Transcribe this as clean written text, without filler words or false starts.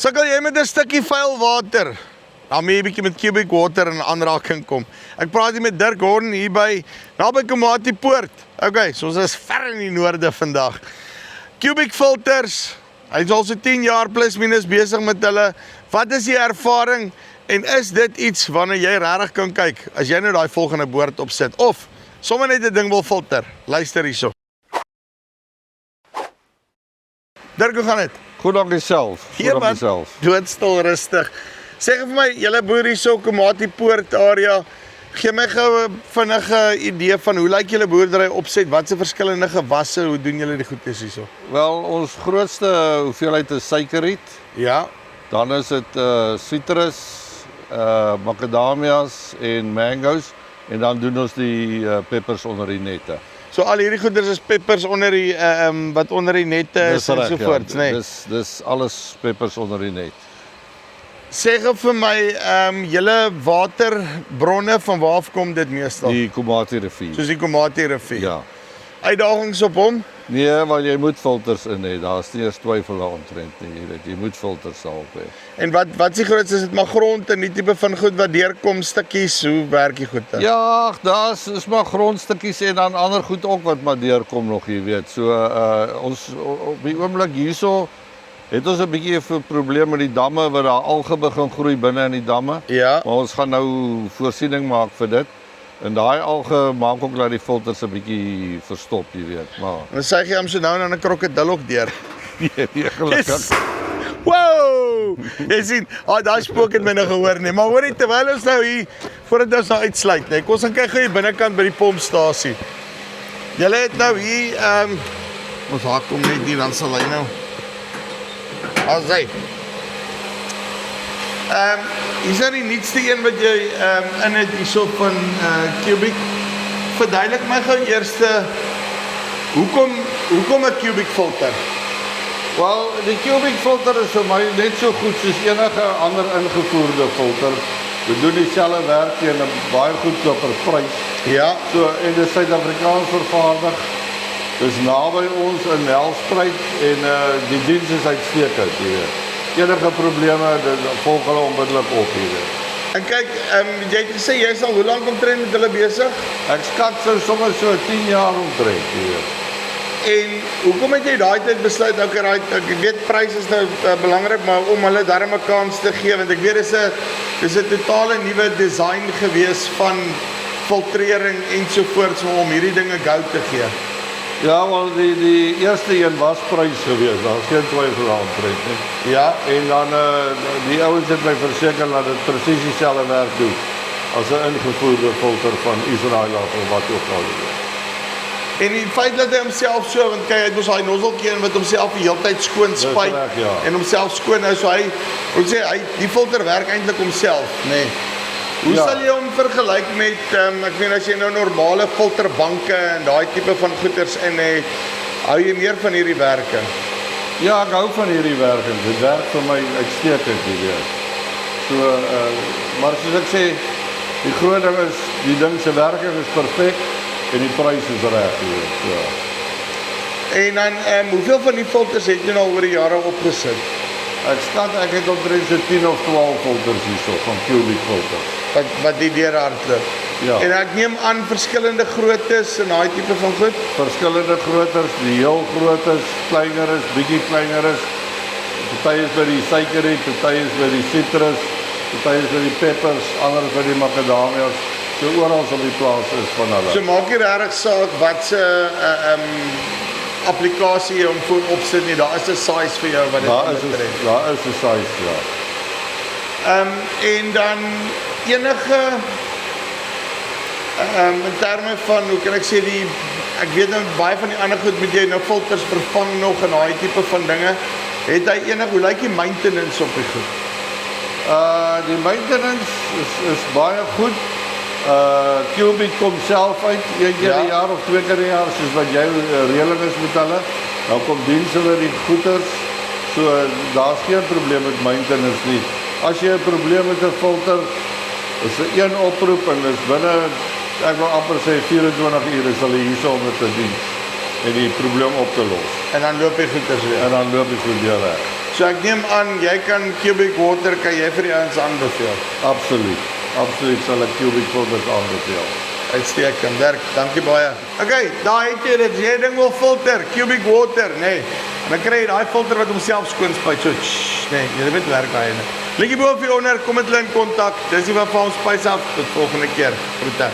Sukkel jy met 'n stukkie vuil water? Dan moet jy 'n bietjie met Cubic Water in aanraking kom. Ek praat hier met Dirk Horn hier naby Komati Poort. Okay, so ons is ver in die noorde vandag. Cubic filters, hy is al so 10 jaar plus minus besig met hulle. Wat is die ervaring en is dit iets wanneer jy regtig kan kyk as jy nou daai volgende boord opsit of sommer net 'n ding wil filter? Luister hierso. Dirk, hoe gaan dit? Goed dank jouself. Hier man, doodstil rustig. Sê vir my, julle boer hier so Komati Poort area. Gee my gou 'n vinnige idee van hoe lyk julle boerdery opset? Wat se verskillende gewasse, hoe doen julle die goedes hierso? Wel, ons grootste hoeveelheid is suikerriet. Ja. Dan is dit citrus, macadamias en mangoes en dan doen ons die peppers onder die nette. So al hierdie goeders is peppers onder die wat onder die nette is en so voort, nee. Dis alles peppers onder die net. Sê gou vir my, julle waterbronne, van waar af kom dit meestal? Die Komati rivier. Soos die Komati rivier. Ja. Uitdagings op hom? Nee, want jy moet filters in hê. Daar's nie eens twyfel daaromtrent nie. Jy moet filters daarop hê. En wat is die grootste? Is dit maar grond en die tipe van goed wat deurkom, stukkies, hoe werk die goed? Ja, is maar grondstukkies en dan ander goed ook wat maar deurkom nog, jy weet. So ons op die oomblik hierso het ons 'n bietjie 'n probleem met die damme wat daar alge begin groei binne in die damme. Ja. Maar ons gaan nou voorsiening maak vir dit. En daai alge maak ook dat die filters 'n bietjie verstop, jy weet. Maar dan sê jy hom so nou en dan 'n krokodil ook deur. nee, gelukkig. Wow! Jy sien, daai spook het my nou gehoor nie. Maar hoorie, terwyl ons nou hier voordat ons nou uitsluit, nee, kom ons gaan kyk gou hier binnekant by die pompstasie. Julle het nou hier ons haak kom net hier, dan sal hy nou. As hy. Is daar die nuutste een wat jy in het hierso van Cubic? Verduidelik my gou eers hoekom 'n Cubic filter? Wel, die Cubic filter is vir my net so goed soos enige ander ingevoerde filter. We doen dieselfde werk teen 'n baie goedkoper prys. Ja. So en dit is Suid-Afrikaans vervaardig. Dis naby ons in Nelspruit en die diens is uitstekend, jy weet. Enige probleme, dan volg hulle onmiddellik op hier. En kyk, jy het gesê jy is al hoe lank omtrent met hulle besig? Ek skat sommer so 10 jaar omtrent, jy weet. En hoekom het jy daai tyd besluit, okay, ek weet prys is nou belangrik, maar om hulle darm 'n kans te gee, want ek weet dis 'n totale nuwe design gewees van filtrering ensovoorts om hierdie dinge go te gee. Ja, wel die eerste een was prys geweest, daar's geen twyfel daaromtrent nie. Ja, en dan die ouens het my verseker dat dit presies dieselfde werk doen as 'n ingevoerde filter van Israel of wat ook al. En die feit dat hy homself so, want kyk, hy het mos daai nozzeltjie wat homself die hele tyd skoon spuit ja. En homself skoon hou, so die filter werk eintlik homself, nee. Hoe sal jy hom vergelyk met, ek weet as jy nou normale filterbanke en daai tipe van goeders in het, hou jy meer van hierdie werke? Ja, ek hou van hierdie werk en dit werk vir my uitstekend, jy weet. So, maar soos ek sê, die groot ding is, die ding se werking is perfek en die prys is reg, jy weet. So. En dan, hoeveel van die filters het jy nou oor die jare opgesit? Ek het omtrent so 10 of 12 filters hierso, van Cubic filters. Wat die deurhardloop. Ja. En ek neem aan verskillende groottes en daai tipe van goed? Verskillende groottes, die heel grootes, kleiner is, bietjie kleiner is. Party is by die suikerriet, party is by die citrus, party is by die peppers, ander is by die macadamias. So oral op die plaas is van hulle. So maak jy regtig saak wat se applikasie jy hom voor opsit nie, daar is 'n size vir jou wat dit betref. Daar is 'n size, ja. En dan enige in terme van, hoe kan ek sê, ek weet nou baie van die ander goed moet jy nou filters vervang nog en daai tipe van dinge. Het hy hoe lyk die maintenance op die goed? Die maintenance is baie goed. Cubic kom self uit, een keer 'n jaar of 2 keer 'n jaar, soos wat jy reëling is met hulle. Dan kom diens hulle die goeders, so daar's geen probleem met maintenance nie. As jy 'n probleem met 'n filter, is er een oproep en is binne, ek wil amper sê 24 ure sal hy hierso om dit te dien en die probleem op te los. En dan loop die goeders weer. En dan loop die goed weer weg. So So ek neem aan, jy kan cubic water, kan jy vir die ouens aanbeveel. Absoluut. Absoluut sal ek cubic filters aanbeveel. Uitstekend, Dirk, dankie baie. Okay, daar het jy dit, jy ding wil filter, cubic water, nee. En dan kry jy daai filter wat homself skoon spuit, so, nee, jy weet werk daai ene. Linkie bo of hieronder, kom met hulle in kontak, dis die wat vir ons spys af, tot volgende keer, groete.